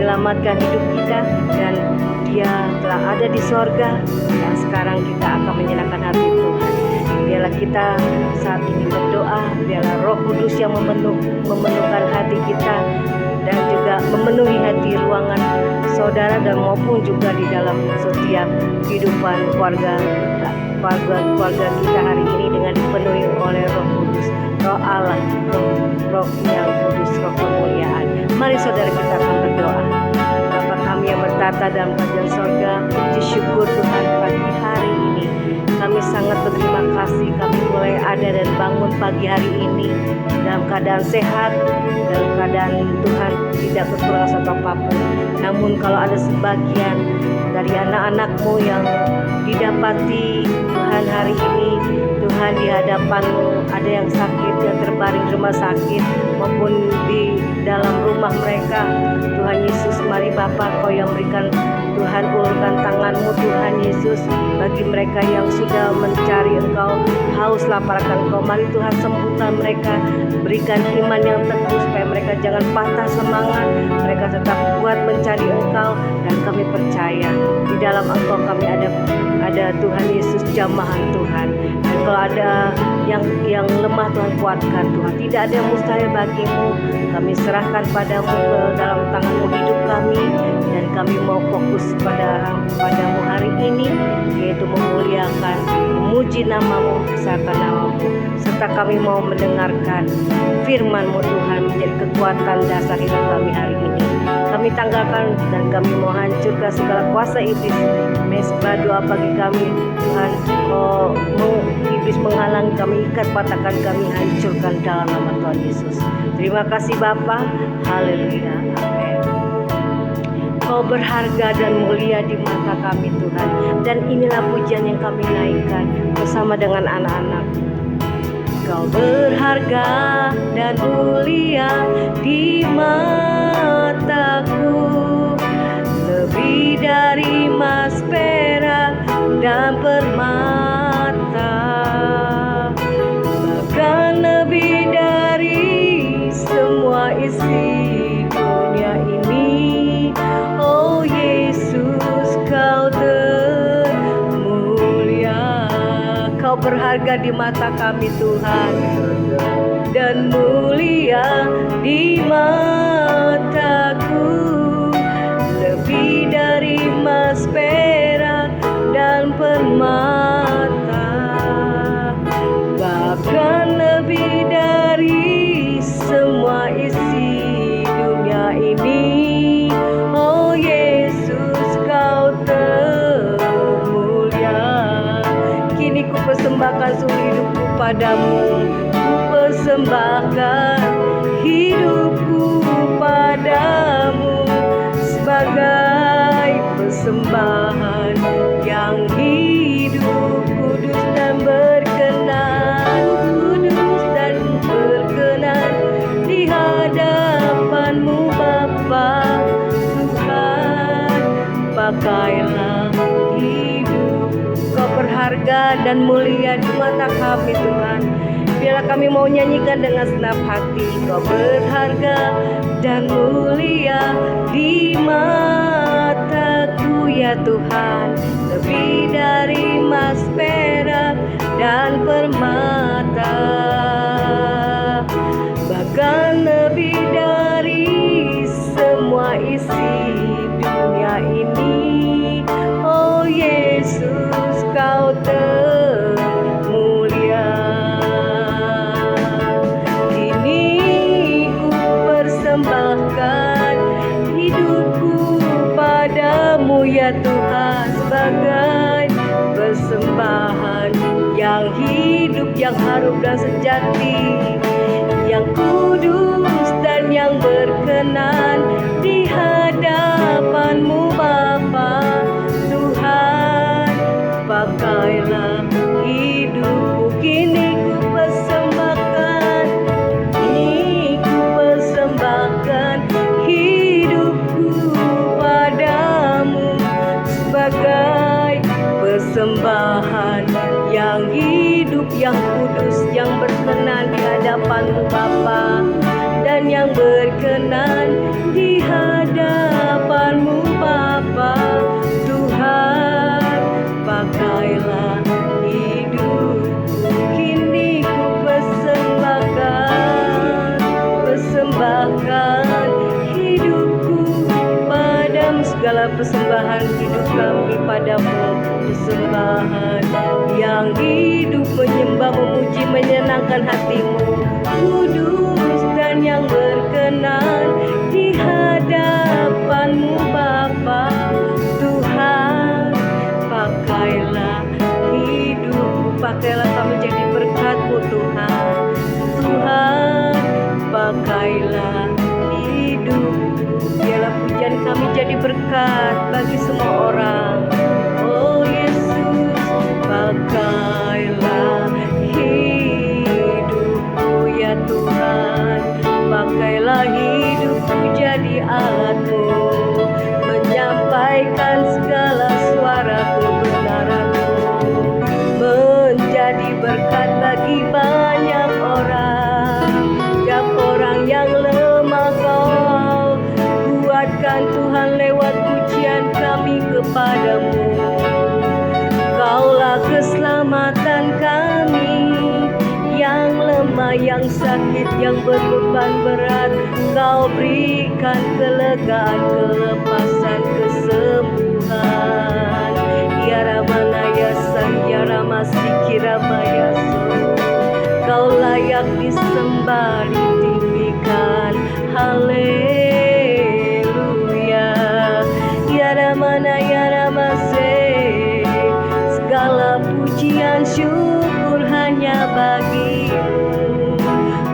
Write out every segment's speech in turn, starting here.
menyelamatkan hidup kita, dan Dia telah ada di sorga. Dan sekarang kita akan menyenangkan hati Tuhan. Biarlah kita saat ini berdoa, biarlah Roh Kudus yang memenuhkan hati kita, dan juga memenuhi hati ruangan saudara dan maupun juga di dalam setiap kehidupan keluarga kita hari ini dengan dipenuhi oleh Roh Kudus, Roh Allah, Roh yang kudus, Roh kemuliaan. Mari saudara kita akan berdoa. Bapa kami yang bertata dalam kerajaan sorga, puji syukur Tuhan pagi hari ini. Kami sangat berterima kasih, kami mulai ada dan bangun pagi hari ini dalam keadaan sehat, dalam keadaan Tuhan tidak kekurangan satu apapun. Namun kalau ada sebagian dari anak-anak-Mu yang didapati Tuhan hari ini, Tuhan di hadapan-Mu ada yang sakit, yang terbaring di rumah sakit maupun di dalam rumah mereka, Tuhan Yesus, mari Bapa Kau yang berikan, Tuhan, ulurkan tangan-Mu Tuhan Yesus bagi mereka yang sudah mencari Engkau, haus lapar akan Engkau. Mari Tuhan sembuhkan mereka, berikan iman yang teguh supaya mereka jangan patah semangat, mereka tetap kuat mencari Engkau, dan kami percaya di dalam Engkau kami ada Tuhan Yesus, jamahan Tuhan. Dan kalau ada yang lemah, Tuhan kuatkan Tuhan. Tidak ada yang mustahil bagi-Mu. Kami serahkan padamu ke dalam tangan-Mu hidup kami, dan kami mau fokus padamu hari ini, yaitu memuliakan, memuji nama-Mu, besarkan nama-Mu, serta kami mau mendengarkan firman-Mu Tuhan menjadi kekuatan dasar hidup kami hari ini. Kami tanggalkan dan kami mau hancurkan segala kuasa iblis. Mesbah doa bagi kami Tuhan, iblis menghalangi kami, ikat, patahkan kami, hancurkan dalam nama Tuhan Yesus. Terima kasih Bapa, haleluya, amin. Kau berharga dan mulia di mata kami Tuhan, dan inilah pujian yang kami naikkan bersama dengan anak-anak. Kau berharga dan mulia di mataku, lebih dari emas, perak, dan permata, bahkan lebih dari semua isi dunia ini. Oh Yesus, Kau termulia. Kau berharga di mata kami Tuhan, dan mulia di mataku, lebih dari emas, perak, dan permata, bahkan lebih dari semua isi dunia ini. Oh Yesus, Kau termulia. Kini ku persembahkan seluruh hidupku padamu, ku persembahkan hidupku padamu sebagai persembahan yang hidup, kudus dan berkenan, kudus dan berkenan di hadapan-Mu Bapa. Tuhan, pakailah hidup. Kau berharga dan mulia di mata kami Tuhan. Biarlah kami mau nyanyikan dengan senap hati. Kau berharga dan mulia di mataku ya Tuhan, lebih dari emas, perak, dan permata, bahkan lebih dari semua isi dunia ini. Oh Yesus, Kau termulia. Kini ku persembahkan hidupku padamu ya Tuhan, sebagai persembahan yang hidup, yang harum dan sejati, yang kudus dan yang berkenan di hadapan-Mu Bapa. Tuhan, pakailah hidupku. Kini ku persembahkan, kini ku persembahkan hidupku padamu sebagai persembahan yang hidup, yang kudus, yang berkenan di hadapan-Mu Bapa, dan yang berkenan di hadapan segala persembahan hidup kami padamu. Persembahan yang hidup, menyembah, memuji, menyenangkan hatimu, kudus dan yang berkenan di hadapanmu Bapa. Tuhan, pakailah hidupku, pakailah kami jadi berkat-Mu Tuhan. Tuhan, pakailah hidupku, biarlah pujian kami jadi berkat bagi semua orang. Oh Yesus, pakailah hidupku ya Tuhan, pakailah hidupku jadi alat-Mu, menyampaikan segala suara kebenaran-Mu, menjadi berkat bagi banyak orang. Setiap orang yang lemah Kau kuatkan Tuhan lewat pujian kami kepadamu. Kaulah keselamatan kami, yang lemah, yang sakit, yang berbeban berat, Kau berikan kelegaan, kelepasan, kesembuhan. Ya Ramana ya Sang, ya Ramasi Kirabaya So, Kau layak disembah, ditinggikan. Haleluya. Ya Ramana ya Ramase, segala pujian syukur hanya bagi-Mu.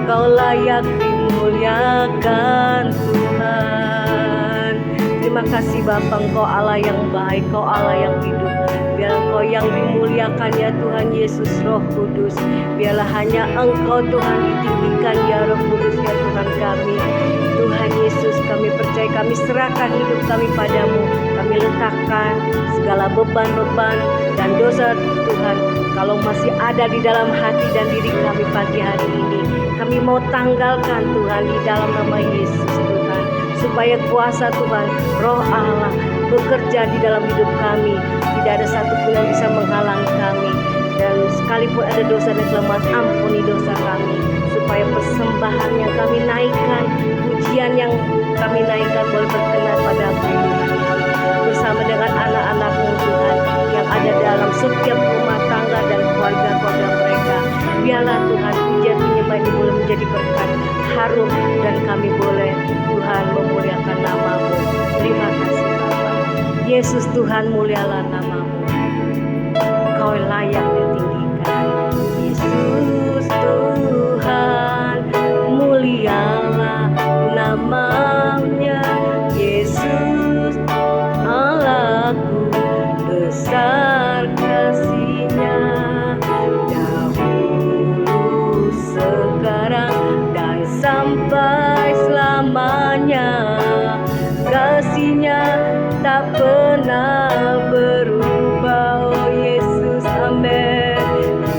Kau layak dimuliakan Tuhan. Terima kasih Bapa, Engkau Allah yang baik, Kau Allah yang hidup. Biar Engkau yang dimuliakan ya Tuhan Yesus Roh Kudus. Biarlah hanya Engkau Tuhan ditinggikan ya Roh Kudus ya Tuhan kami. Tuhan Yesus, kami percaya, kami serahkan hidup kami padamu. Kami letakkan segala beban-beban dan dosa Tuhan, kalau masih ada di dalam hati dan diri kami pagi hari ini, kami mau tanggalkan Tuhan di dalam nama Yesus Tuhan, supaya kuasa Tuhan, Roh Allah bekerja di dalam hidup kami. Tidak ada satupun yang bisa menghalangi kami, dan sekalipun ada dosa dan kelemahan, ampuni dosa kami, supaya persembahan yang kami naikkan, pujian yang kami naikkan boleh berkenan padamu, bersama dengan anak-anak-Mu Tuhan yang ada dalam setiap rumah tangga dan keluarga-keluarga mereka. Biarlah Tuhan pujian penyembah ini boleh menjadi berkat, harum, dan kami boleh Tuhan memuliakan nama-Mu. Terima kasih Bapa. Yesus Tuhan, mulialah nama-Mu. Kau layak ditinggikan. Yesus Tuhan, mulialah nama-Nya. Yesus Allahku, besar kasih-Nya, dahulu, sekarang, dan sampai selamanya. Kasih-Nya tak pernah berubah. Oh Yesus, amin.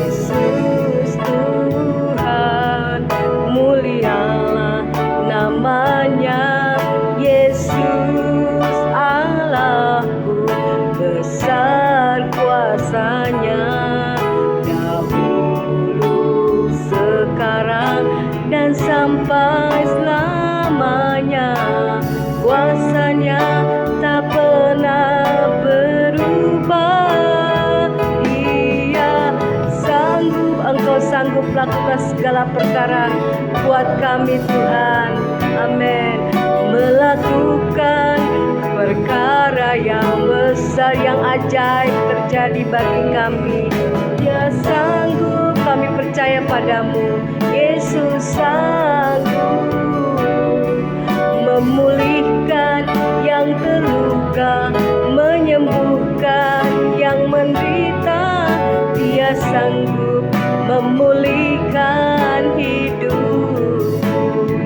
Yesus Tuhan, mulialah namanya. Yesus Allahku, besar kuasa-Nya, dahulu, sekarang, dan sampai selamanya. Kuasa-Nya tak pernah berubah. Dia sanggup, Engkau sanggup lakukan segala perkara buat kami Tuhan. Amin. Melakukan perkara yang besar, yang ajaib terjadi bagi kami. Dia sanggup, kami percaya padamu. Yesus sanggup memulihkan yang terluka, menyembuhkan yang menderita. Dia sanggup memulihkan hidup.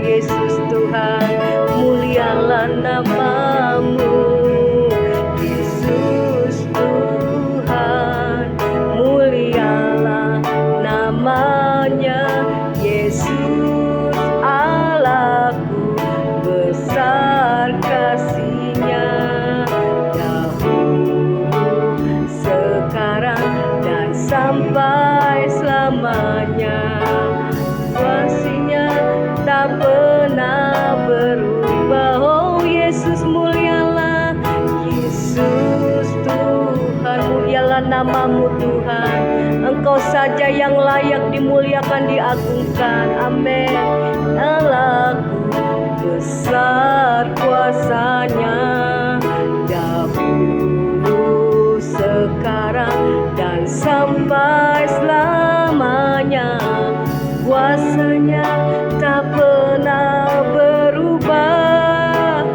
Yesus Tuhan, mulialah nama-Mu. Yesus Tuhan, mulialah namanya. Yesus Allahku, besar kasih-Nya, dahulu, nama-Mu Tuhan. Engkau saja yang layak dimuliakan, diagungkan. Amin. Allahku besar kuasa-Nya, dahulu, sekarang, dan sampai selamanya. Kuasa-Nya tak pernah berubah.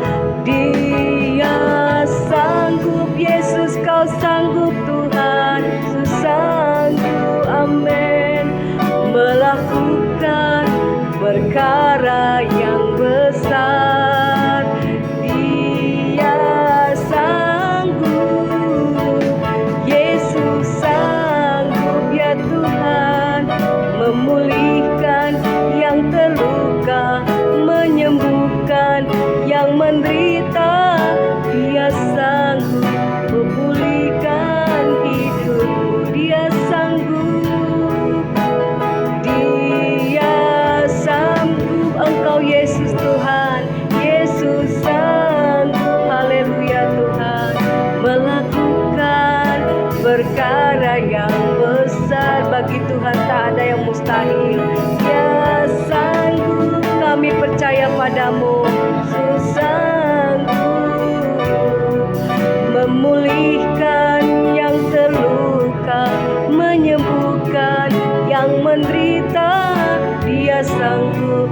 Dia sanggup, Yesus, Kau sanggup Tuhan, Yesus sanggup, amin, melakukan perkara yang besar. Dia sanggup, Yesus sanggup ya Tuhan, memulihkan yang terluka, menyembuhkan yang menderita. Dia sanggup memulihkan hidupku. Dia sanggup, Dia sanggup. Engkau Yesus Tuhan, Yesus sanggup, haleluya Tuhan, melakukan perkara yang besar. Bagi Tuhan tak ada yang mustahil. Dia sanggup, kami percaya padamu. Yesus sanggup memulihkan yang terluka, menyembuhkan yang menderita. Dia sanggup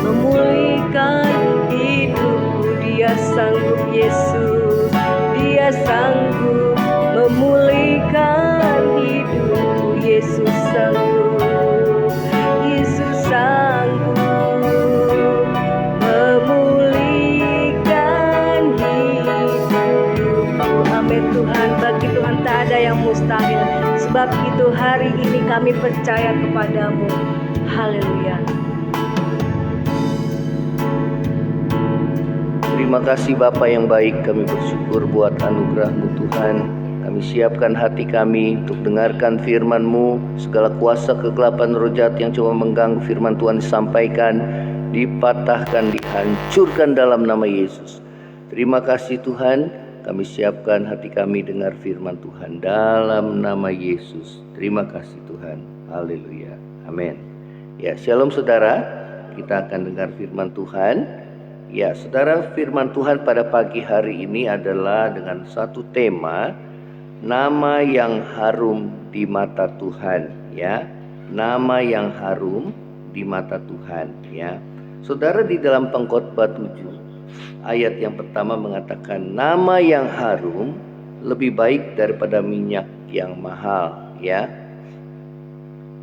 memulihkan hidupku. Dia sanggup Yesus, Dia sanggup memulihkan hidupku. Yesus sanggup, Yesus sanggup memulihkan hidupku. Amin Tuhan, bagi Tuhan tak ada yang mustahil. Sebab itu hari ini kami percaya kepadamu. Haleluya. Terima kasih Bapa yang baik, kami bersyukur buat anugerah-Mu Tuhan. Kami siapkan hati kami untuk dengarkan firman-Mu. Segala kuasa kegelapan roh jahat yang coba mengganggu firman Tuhan disampaikan, dipatahkan, dihancurkan dalam nama Yesus. Terima kasih Tuhan, kami siapkan hati kami dengar firman Tuhan dalam nama Yesus. Terima kasih Tuhan. Haleluya. Amin. Ya, shalom saudara. Kita akan dengar firman Tuhan. Ya, saudara, firman Tuhan pada pagi hari ini adalah dengan satu tema, nama yang harum di mata Tuhan, ya. Nama yang harum di mata Tuhan, ya. Saudara, di dalam Pengkhotbah 7 ayat yang pertama mengatakan nama yang harum lebih baik daripada minyak yang mahal, ya.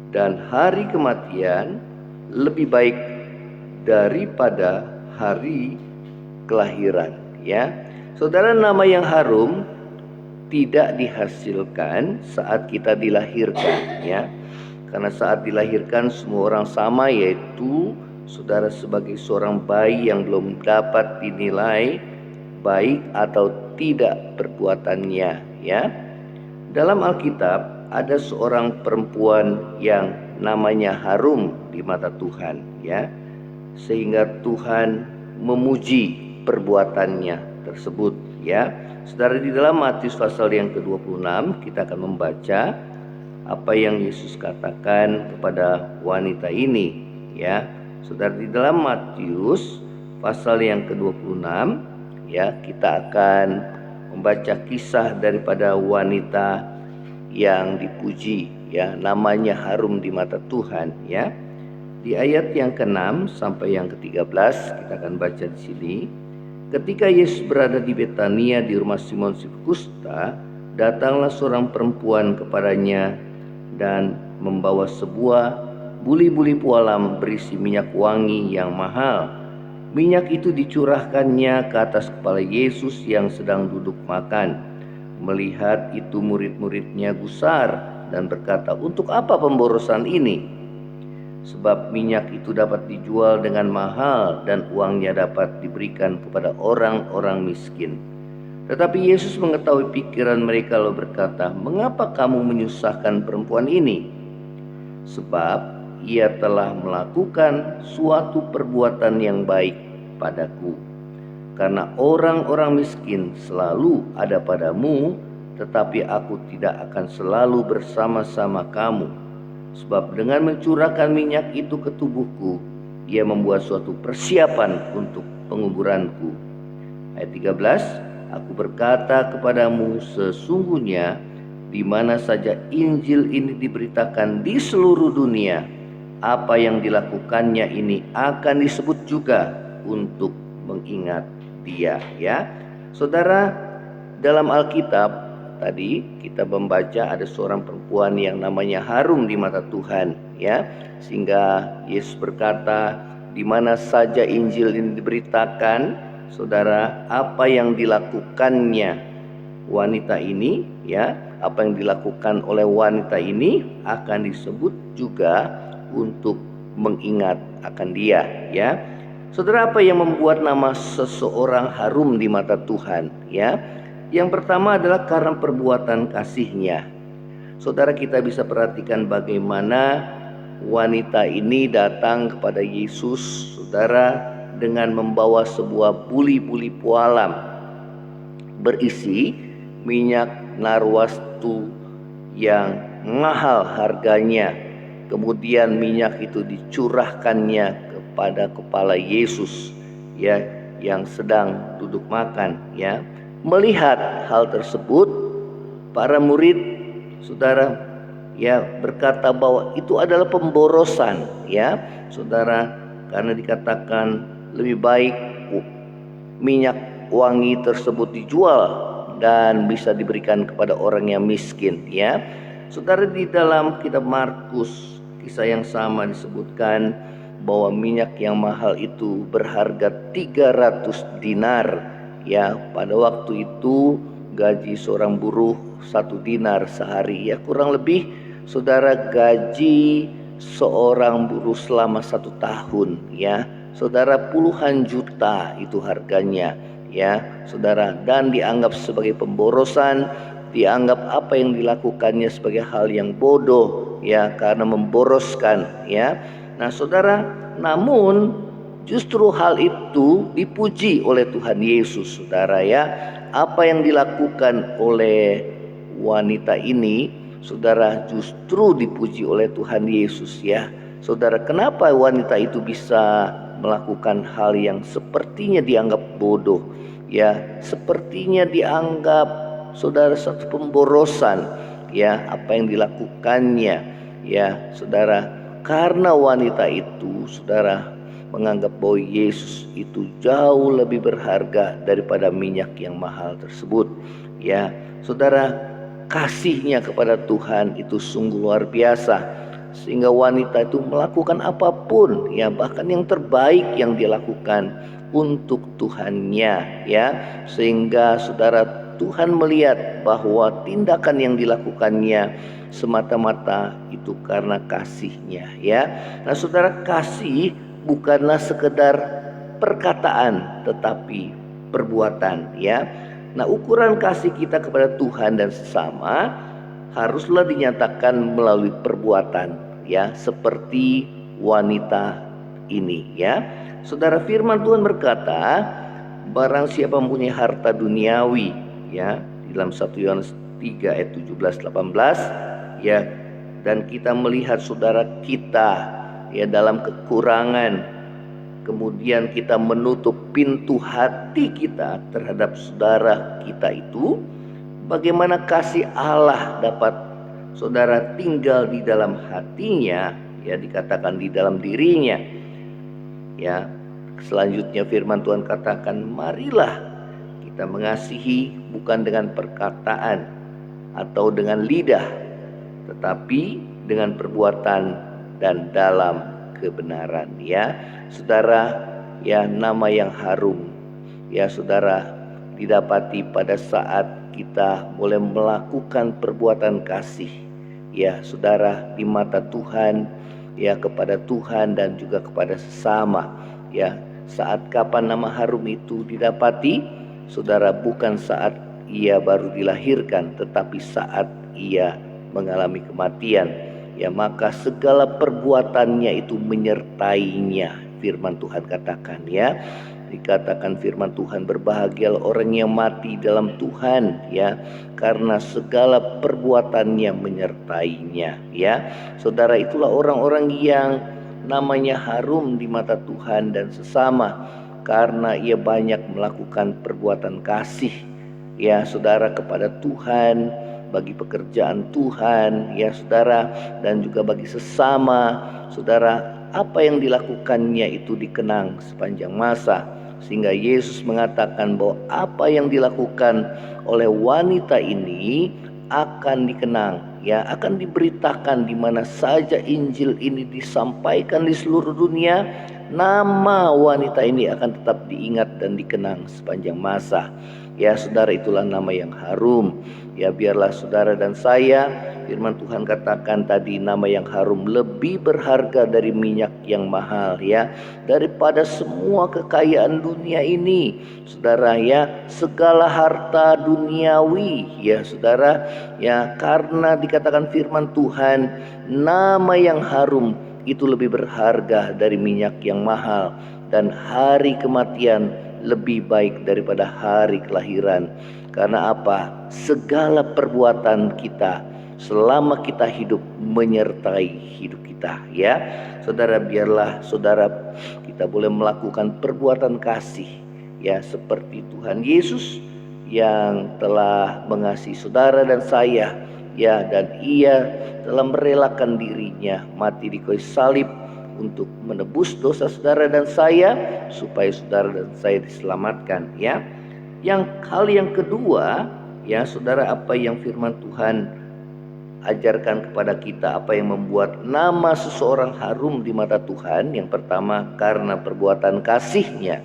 Dan hari kematian lebih baik daripada hari kelahiran, ya. Saudara, nama yang harum tidak dihasilkan saat kita dilahirkan, ya. Karena saat dilahirkan semua orang sama, yaitu saudara sebagai seorang bayi yang belum dapat dinilai baik atau tidak perbuatannya, ya. Dalam Alkitab ada seorang perempuan yang namanya harum di mata Tuhan, ya. Sehingga Tuhan memuji perbuatannya tersebut, ya. Saudara, di dalam Matius pasal yang ke-26 kita akan membaca apa yang Yesus katakan kepada wanita ini, ya. Saudara, di dalam Matius pasal yang ke-26, ya, kita akan membaca kisah daripada wanita yang dipuji, ya, namanya harum di mata Tuhan, ya. Di ayat yang ke-6 sampai yang ke-13 kita akan baca di sini. Ketika Yesus berada di Betania di rumah Simon si Kusta, datanglah seorang perempuan kepadanya dan membawa sebuah buli-buli pualam berisi minyak wangi yang mahal. Minyak itu dicurahkannya ke atas kepala Yesus yang sedang duduk makan. Melihat itu murid-muridnya gusar dan berkata, "Untuk apa pemborosan ini? Sebab minyak itu dapat dijual dengan mahal dan uangnya dapat diberikan kepada orang-orang miskin." Tetapi Yesus mengetahui pikiran mereka lalu berkata, "Mengapa kamu menyusahkan perempuan ini? Sebab ia telah melakukan suatu perbuatan yang baik padaku. Karena orang-orang miskin selalu ada padamu, tetapi aku tidak akan selalu bersama-sama kamu. Sebab dengan mencurahkan minyak itu ke tubuhku, ia membuat suatu persiapan untuk penguburanku. Ayat 13, aku berkata kepadamu, sesungguhnya di mana saja Injil ini diberitakan di seluruh dunia, apa yang dilakukannya ini akan disebut juga untuk mengingat dia. Ya, saudara, dalam Alkitab tadi kita membaca ada seorang perempuan yang namanya harum di mata Tuhan, ya, sehingga Yesus berkata, di mana saja Injil ini diberitakan, saudara, apa yang dilakukannya wanita ini, ya, apa yang dilakukan oleh wanita ini akan disebut juga untuk mengingat akan dia, ya. Saudara, apa yang membuat nama seseorang harum di mata Tuhan, ya? Yang pertama adalah karena perbuatan kasihnya. Saudara, kita bisa perhatikan bagaimana wanita ini datang kepada Yesus, saudara, dengan membawa sebuah buli-buli pualam berisi minyak narwastu yang mahal harganya. Kemudian minyak itu dicurahkannya kepada kepala Yesus, ya, yang sedang duduk makan, ya. Melihat hal tersebut, para murid, saudara, ya, berkata bahwa itu adalah pemborosan, ya, saudara, karena dikatakan lebih baik minyak wangi tersebut dijual dan bisa diberikan kepada orang yang miskin, ya. Saudara, di dalam kitab Markus kisah yang sama disebutkan bahwa minyak yang mahal itu berharga 300 dinar, ya. Pada waktu itu gaji seorang buruh 1 dinar sehari, ya, kurang lebih, saudara, gaji seorang buruh selama 1 tahun, ya. Saudara, puluhan juta itu harganya, ya, saudara, dan dianggap sebagai pemborosan, dianggap apa yang dilakukannya sebagai hal yang bodoh, ya, karena memboroskan, ya. Nah, saudara, namun justru hal itu dipuji oleh Tuhan Yesus, saudara, ya. Apa yang dilakukan oleh wanita ini, saudara, justru dipuji oleh Tuhan Yesus, ya. Saudara, kenapa wanita itu bisa melakukan hal yang sepertinya dianggap bodoh, ya, sepertinya dianggap, saudara, satu pemborosan, ya, apa yang dilakukannya, ya, saudara, karena wanita itu, saudara, menganggap bahwa Yesus itu jauh lebih berharga daripada minyak yang mahal tersebut, ya. Saudara, kasihnya kepada Tuhan itu sungguh luar biasa, sehingga wanita itu melakukan apapun, ya, bahkan yang terbaik yang dia lakukan untuk Tuhannya, ya, sehingga, saudara, Tuhan melihat bahwa tindakan yang dilakukannya semata-mata itu karena kasihnya, ya. Nah, saudara, kasih bukanlah sekedar perkataan tetapi perbuatan, ya. Nah, ukuran kasih kita kepada Tuhan dan sesama haruslah dinyatakan melalui perbuatan, ya, seperti wanita ini, ya. Saudara, firman Tuhan berkata, barang siapa mempunyai harta duniawi, ya, di dalam 1 Yohanes 3 ayat 17-18, ya, dan kita melihat, saudara, kita, ya, dalam kekurangan, kemudian kita menutup pintu hati kita terhadap saudara kita itu, bagaimana kasih Allah dapat, saudara, tinggal di dalam hatinya, ya, dikatakan di dalam dirinya, ya. Selanjutnya firman Tuhan katakan, marilah kita mengasihi bukan dengan perkataan atau dengan lidah, tetapi dengan perbuatan dan dalam kebenaran, ya. Saudara, ya, nama yang harum, ya, saudara, didapati pada saat kita boleh melakukan perbuatan kasih, ya, saudara, di mata Tuhan, ya, kepada Tuhan dan juga kepada sesama, ya. Saat kapan nama harum itu didapati, saudara? Bukan saat ia baru dilahirkan, tetapi saat ia mengalami kematian, ya, maka segala perbuatannya itu menyertainya, firman Tuhan katakan, ya. dikatakan firman Tuhan, berbahagialah orang yang mati dalam Tuhan, ya, karena segala perbuatannya menyertainya, ya. Saudara, itulah orang-orang yang namanya harum di mata Tuhan dan sesama karena ia banyak melakukan perbuatan kasih, ya saudara, kepada Tuhan, bagi pekerjaan Tuhan, ya saudara, dan juga bagi sesama. Saudara, apa yang dilakukannya itu dikenang sepanjang masa, sehingga Yesus mengatakan bahwa apa yang dilakukan oleh wanita ini akan dikenang, ya, akan diberitakan di mana saja Injil ini disampaikan di seluruh dunia. Nama wanita ini akan tetap diingat dan dikenang sepanjang masa. Ya saudara, itulah nama yang harum. Ya, biarlah saudara dan saya, firman Tuhan katakan tadi, nama yang harum lebih berharga dari minyak yang mahal, ya, daripada semua kekayaan dunia ini, saudara, ya, segala harta duniawi, ya saudara, ya, karena dikatakan firman Tuhan, nama yang harum itu lebih berharga dari minyak yang mahal, dan hari kematian lebih baik daripada hari kelahiran. Karena apa? Segala perbuatan kita selama kita hidup menyertai hidup kita, ya saudara. Biarlah saudara kita boleh melakukan perbuatan kasih, ya, seperti Tuhan Yesus yang telah mengasihi saudara dan saya, ya, dan ia telah merelakan dirinya mati di kayu salib untuk menebus dosa saudara dan saya, supaya saudara dan saya diselamatkan, ya. Hal yang kedua, ya saudara, apa yang firman Tuhan ajarkan kepada kita, apa yang membuat nama seseorang harum di mata Tuhan. Yang pertama, karena perbuatan kasihnya.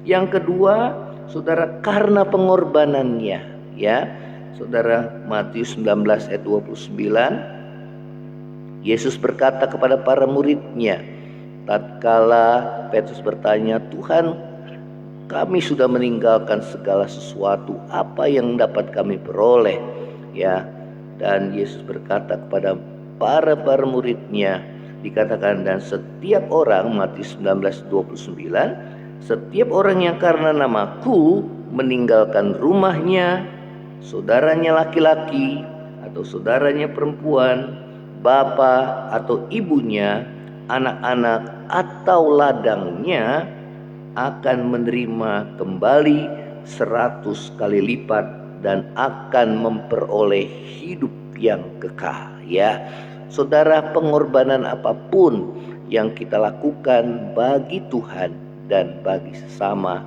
Yang kedua, saudara, karena pengorbanannya, ya saudara. Matius 19 ayat 29, Yesus berkata kepada para muridnya, tatkala Petrus bertanya, Tuhan, kami sudah meninggalkan segala sesuatu, apa yang dapat kami peroleh, ya. Dan Yesus berkata kepada para muridnya, dikatakan, dan setiap orang, Matius 19:29, setiap orang yang karena namaku meninggalkan rumahnya, saudaranya laki-laki atau saudaranya perempuan, bapa atau ibunya, anak-anak atau ladangnya, akan menerima kembali 100 kali lipat dan akan memperoleh hidup yang kekal, ya saudara. Pengorbanan apapun yang kita lakukan bagi Tuhan dan bagi sesama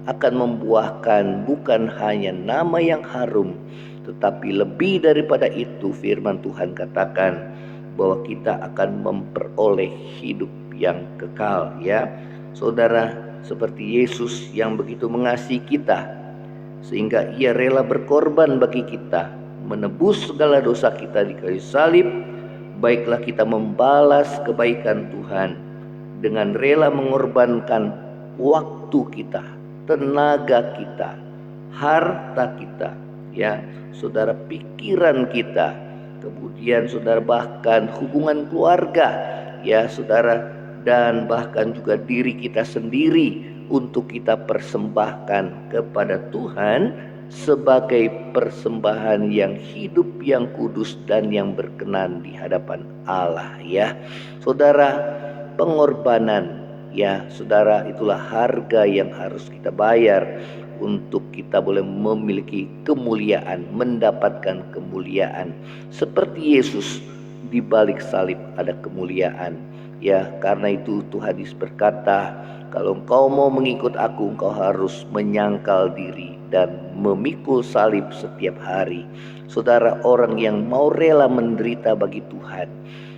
akan membuahkan bukan hanya nama yang harum, tetapi lebih daripada itu, firman Tuhan katakan bahwa kita akan memperoleh hidup yang kekal, ya saudara. Seperti Yesus yang begitu mengasihi kita sehingga ia rela berkorban bagi kita, menebus segala dosa kita di kayu salib, baiklah kita membalas kebaikan Tuhan dengan rela mengorbankan waktu kita, tenaga kita, harta kita, ya saudara, pikiran kita, kemudian saudara bahkan hubungan keluarga, ya saudara, dan bahkan juga diri kita sendiri untuk kita persembahkan kepada Tuhan sebagai persembahan yang hidup, yang kudus, dan yang berkenan di hadapan Allah, ya saudara. Pengorbanan, ya saudara, itulah harga yang harus kita bayar untuk kita boleh memiliki kemuliaan, mendapatkan kemuliaan seperti Yesus. Di balik salib ada kemuliaan, ya. Karena itu Tuhan Yesus berkata, kalau engkau mau mengikut aku, engkau harus menyangkal diri dan memikul salib setiap hari. Saudara, orang yang mau rela menderita bagi Tuhan,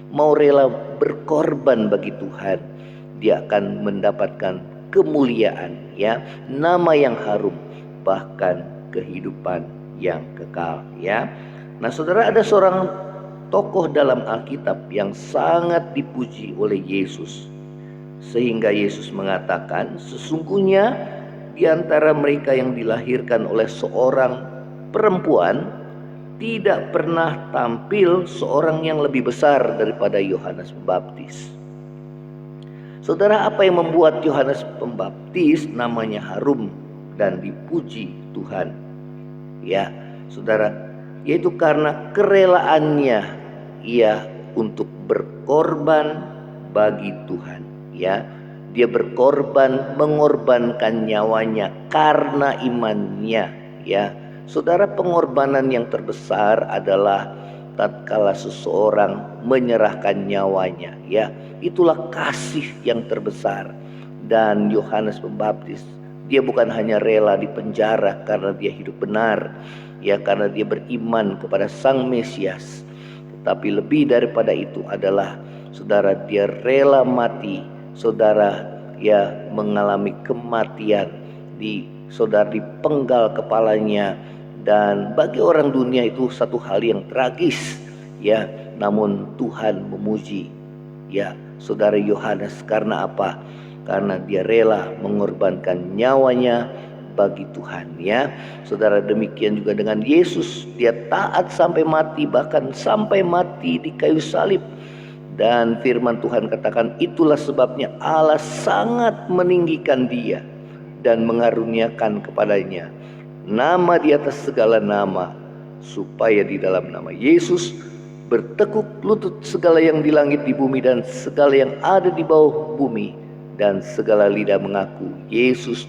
mau rela berkorban bagi Tuhan, dia akan mendapatkan kemuliaan, ya, nama yang harum, bahkan kehidupan yang kekal, ya. Nah saudara, ada seorang tokoh dalam Alkitab yang sangat dipuji oleh Yesus, sehingga Yesus mengatakan, sesungguhnya di antara mereka yang dilahirkan oleh seorang perempuan tidak pernah tampil seorang yang lebih besar daripada Yohanes Pembaptis. Saudara, apa yang membuat Yohanes Pembaptis namanya harum dan dipuji Tuhan? Ya, saudara, yaitu karena kerelaannya ia untuk berkorban bagi Tuhan. Ya, dia berkorban, mengorbankan nyawanya karena imannya. Ya, saudara, pengorbanan yang terbesar adalah tatkala seseorang menyerahkan nyawanya. Ya, itulah kasih yang terbesar. Dan Yohanes Pembaptis, dia bukan hanya rela dipenjara karena dia hidup benar, ya, karena dia beriman kepada Sang Mesias, tapi lebih daripada itu adalah, saudara, dia rela mati, saudara, ya, mengalami kematian, saudara, dipenggal kepalanya. Dan bagi orang dunia itu satu hal yang tragis, ya, namun Tuhan memuji, ya, saudara, Yohanes. Karena apa? Karena dia rela mengorbankan nyawanya bagi Tuhan, ya. Saudara, demikian juga dengan Yesus, dia taat sampai mati, bahkan sampai mati di kayu salib. Dan firman Tuhan katakan, itulah sebabnya Allah sangat meninggikan dia dan mengaruniakan kepadanya nama di atas segala nama, supaya di dalam nama Yesus bertekuk lutut segala yang di langit, di bumi, dan segala yang ada di bawah bumi, dan segala lidah mengaku Yesus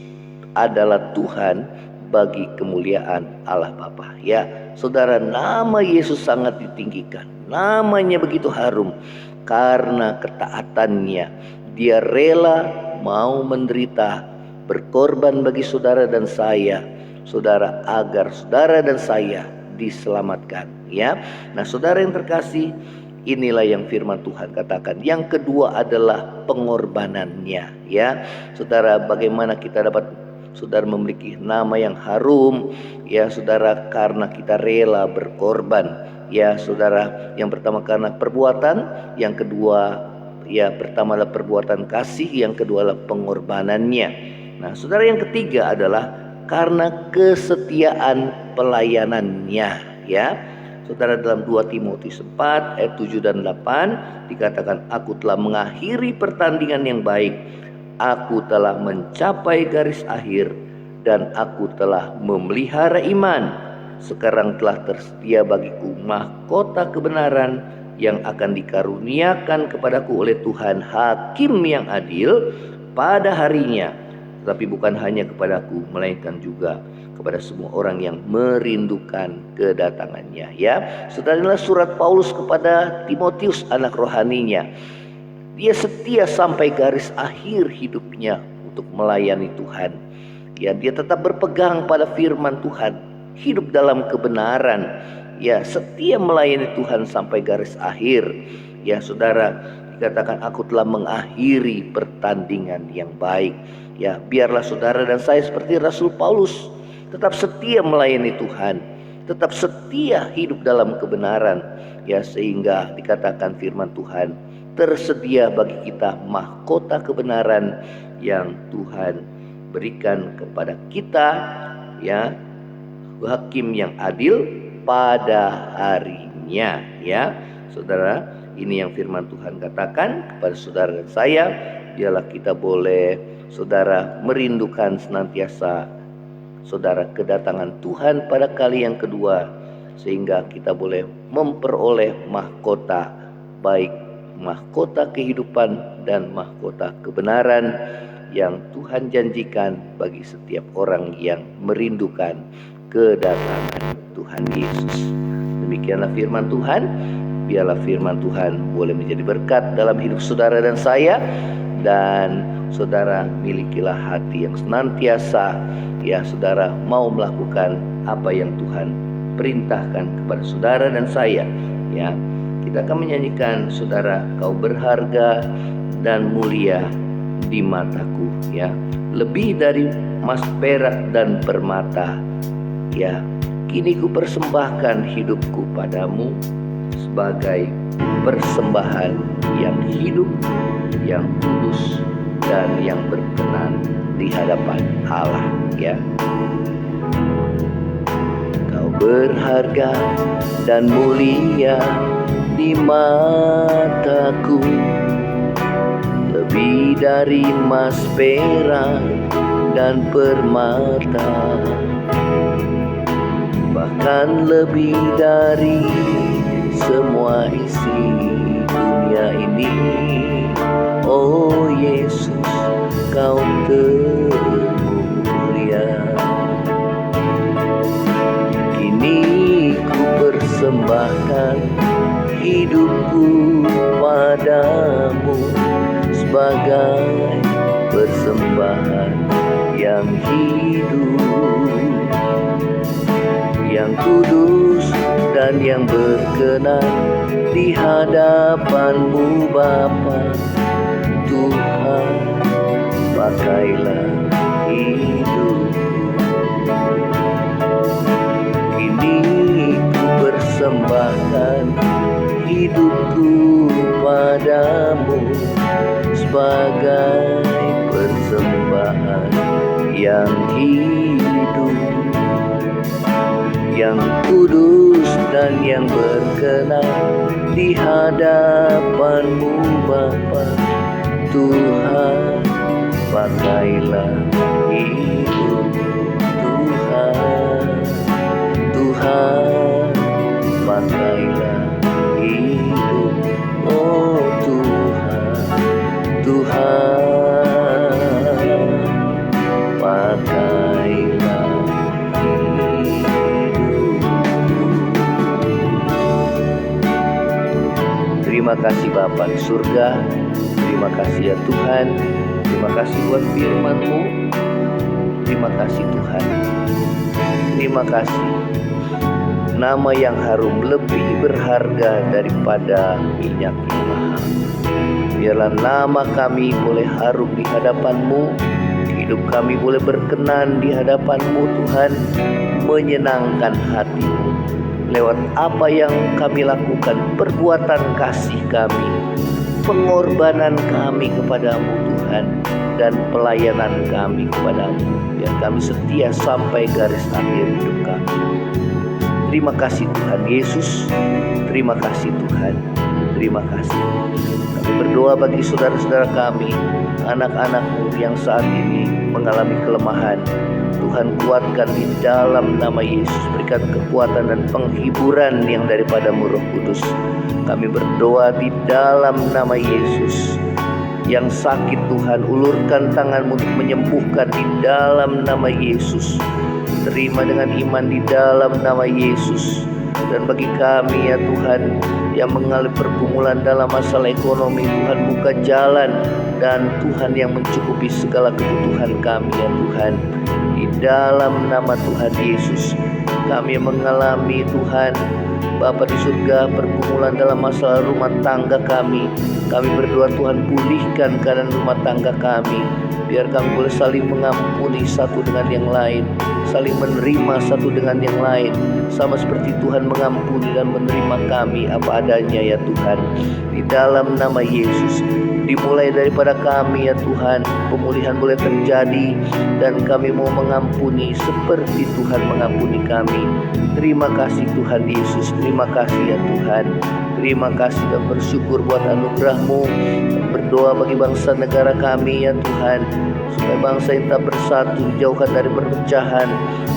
adalah Tuhan, bagi kemuliaan Allah Bapa. Ya, saudara, nama Yesus sangat ditinggikan. Namanya begitu harum karena ketaatannya. Dia rela mau menderita, berkorban bagi saudara dan saya, saudara, agar saudara dan saya diselamatkan. Ya, nah, saudara yang terkasih, inilah yang firman Tuhan katakan. Yang kedua adalah pengorbanannya. Ya, saudara, bagaimana kita dapat, saudara, memiliki nama yang harum? Ya, saudara, karena kita rela berkorban. Ya, saudara, yang pertama karena perbuatan, yang kedua, ya, pertama adalah perbuatan kasih, yang kedua adalah pengorbanannya. Nah, saudara, yang ketiga adalah karena kesetiaan pelayanannya. Ya, saudara, dalam 2 Timotius 4 ayat 7 dan 8 dikatakan, aku telah mengakhiri pertandingan yang baik, aku telah mencapai garis akhir, dan aku telah memelihara iman. Sekarang telah tersedia bagiku mahkota kebenaran yang akan dikaruniakan kepadaku oleh Tuhan Hakim yang adil pada harinya. Tetapi bukan hanya kepadaku, melainkan juga kepada semua orang yang merindukan kedatangannya. Ya, saudara, inilah surat Paulus kepada Timotius, anak rohaninya. Dia setia sampai garis akhir hidupnya untuk melayani Tuhan. Ya, dia tetap berpegang pada firman Tuhan, hidup dalam kebenaran. Ya, setia melayani Tuhan sampai garis akhir. Ya, saudara, dikatakan aku telah mengakhiri pertandingan yang baik. Ya, biarlah saudara dan saya seperti Rasul Paulus, tetap setia melayani Tuhan, tetap setia hidup dalam kebenaran. Ya, sehingga dikatakan firman Tuhan, tersedia bagi kita mahkota kebenaran yang Tuhan berikan kepada kita, ya, Hakim yang adil pada harinya. Ya, saudara, ini yang firman Tuhan katakan kepada saudara dan saya. Biarlah kita boleh, saudara, merindukan senantiasa, saudara, kedatangan Tuhan pada kali yang kedua, sehingga kita boleh memperoleh mahkota, baik mahkota kehidupan dan mahkota kebenaran yang Tuhan janjikan bagi setiap orang yang merindukan kedatangan Tuhan Yesus. Demikianlah firman Tuhan. Biarlah firman Tuhan boleh menjadi berkat dalam hidup saudara dan saya. Dan saudara, milikilah hati yang senantiasa, ya, saudara, mau melakukan apa yang Tuhan perintahkan kepada saudara dan saya. Ya, kita akan menyanyikan, saudara, kau berharga dan mulia di mataku. Ya, lebih dari emas, perak, dan permata. Ya, kini ku persembahkan hidupku padamu sebagai persembahan yang hidup, yang kudus, dan yang berkenan di hadapan Allah. Ya, kau berharga dan mulia di mataku, lebih dari emas, perak, dan permata, bahkan lebih dari semua isi dunia ini. Oh Yesus, Kau termulia. Kini ku persembahkan hidupku padamu sebagai persembahan yang hidup, yang kudus dan yang berkenan di hadapan-Mu Bapa. Tuhan, pakailah hidup. Kini ku persembahkan hidupku padamu sebagai persembahan yang hidup, yang kudus dan yang berkenan di hadapan-Mu Bapa. Tuhan, pakailah hidup. Tuhan, Tuhan, pakailah hidup. Oh Tuhan, Tuhan, pakailah hidup. Terima kasih Bapa di surga. Terima kasih ya Tuhan. Terima kasih buat firman-Mu. Terima kasih Tuhan. Terima kasih. Nama yang harum lebih berharga daripada minyak yang mahal. Biarlah nama kami boleh harum di hadapan-Mu. Hidup kami boleh berkenan di hadapan-Mu Tuhan. Menyenangkan hati-Mu lewat apa yang kami lakukan, perbuatan kasih kami, pengorbanan kami kepadamu Tuhan, dan pelayanan kami kepadamu. Biar kami setia sampai garis akhir hidup kami. Terima kasih Tuhan Yesus. Terima kasih Tuhan. Terima kasih. Kami berdoa bagi saudara-saudara kami, anak-anak-Mu yang saat ini mengalami kelemahan. Tuhan, kuatkan di dalam nama Yesus. Berikan kekuatan dan penghiburan yang daripada-Mu Roh Kudus. Kami berdoa di dalam nama Yesus. Yang sakit Tuhan, ulurkan tangan-Mu untuk menyembuhkan di dalam nama Yesus. Terima dengan iman di dalam nama Yesus. Dan bagi kami ya Tuhan yang mengalami pergumulan dalam masalah ekonomi, Tuhan buka jalan, dan Tuhan yang mencukupi segala kebutuhan kami ya Tuhan. Di dalam nama Tuhan Yesus, kami mengalami Tuhan Bapa di surga pergumulan dalam masalah rumah tangga kami. Kami berdoa Tuhan, pulihkan keadaan rumah tangga kami. Biar kami boleh saling mengampuni satu dengan yang lain, saling menerima satu dengan yang lain, sama seperti Tuhan mengampuni dan menerima kami apa adanya ya Tuhan. Di dalam nama Yesus, dimulai daripada kami ya Tuhan, pemulihan boleh terjadi, dan kami mau mengampuni seperti Tuhan mengampuni kami. Terima kasih Tuhan Yesus. Terima kasih ya Tuhan. Terima kasih dan bersyukur buat anugerah-Mu. Berdoa bagi bangsa negara kami ya Tuhan, supaya bangsa yang tak bersatu dijauhkan dari perpecahan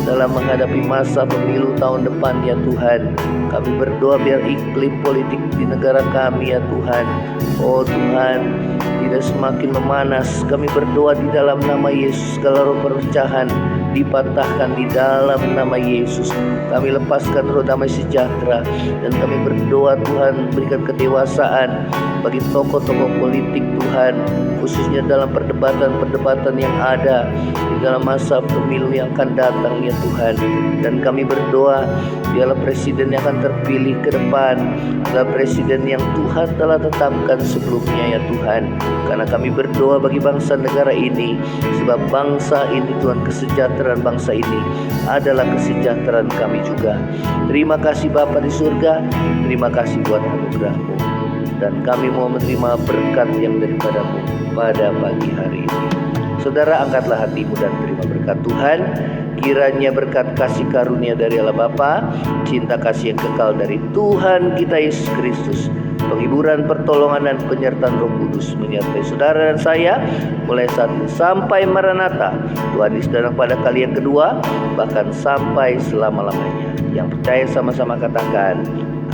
dalam menghadapi masa pemilu tahun depan ya Tuhan. Kami berdoa biar iklim politik di negara kami ya Tuhan, oh Tuhan, tidak semakin memanas. Kami berdoa di dalam nama Yesus, segala roh perpecahan dipatahkan di dalam nama Yesus. Kami lepaskan roh damai sejahtera, dan kami berdoa Tuhan, berikan kedewasaan bagi tokoh-tokoh politik Tuhan, khususnya dalam perdebatan-perdebatan yang ada di dalam masa pemilu yang akan datang ya Tuhan. Dan kami berdoa biarlah presiden yang akan terpilih ke depan adalah presiden yang Tuhan telah tetapkan sebelumnya ya Tuhan. Karena kami berdoa bagi bangsa negara ini, sebab bangsa ini Tuhan, kesejahteraan bangsa ini adalah kesejahteraan kami juga. Terima kasih Bapa di surga. Terima kasih buat anugerah-Mu, dan kami mau menerima berkat yang daripada-Mu pada pagi hari ini. Saudara, angkatlah hatimu dan terima berkat Tuhan. Kiranya berkat kasih karunia dari Allah Bapa, cinta kasih yang kekal dari Tuhan kita Yesus Kristus, penghiburan, pertolongan, dan penyertaan Roh Kudus menyertai saudara dan saya mulai saat ini sampai Maranatha. Tuhan Yesus datang pada kali yang kedua, bahkan sampai selama-lamanya. Yang percaya sama-sama katakan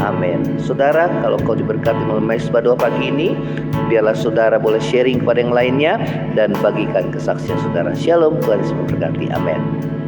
amin. Saudara, kalau kau diberkati melalui Mesbah Doa pagi ini, biarlah saudara boleh sharing kepada yang lainnya dan bagikan kesaksian saudara. Shalom, Tuhan Yesus memberkati. Amin.